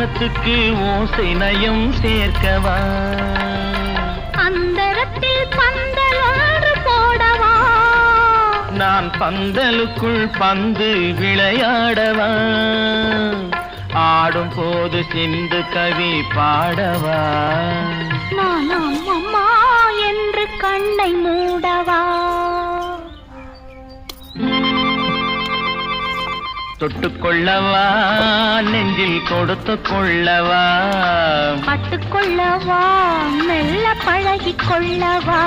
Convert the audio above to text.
அந்தரத்துக்கு ஓசை நயம் சேர்க்கவா? அந்தரத்தில் பந்தல் ஒன்று போடவா? நான் பந்தலுக்குள் பந்து விளையாடவா? ஆடும் போது சிந்து கவி பாடவா? நான் அம்மா என்று கண்ணை மூடவா? தொட்டுக்கொள்ளவா? நெஞ்சில் கொடுத்து கொள்ளவா? பட்டுக்கொள்ளவா? மெல்ல பழகிக் கொள்ளவா?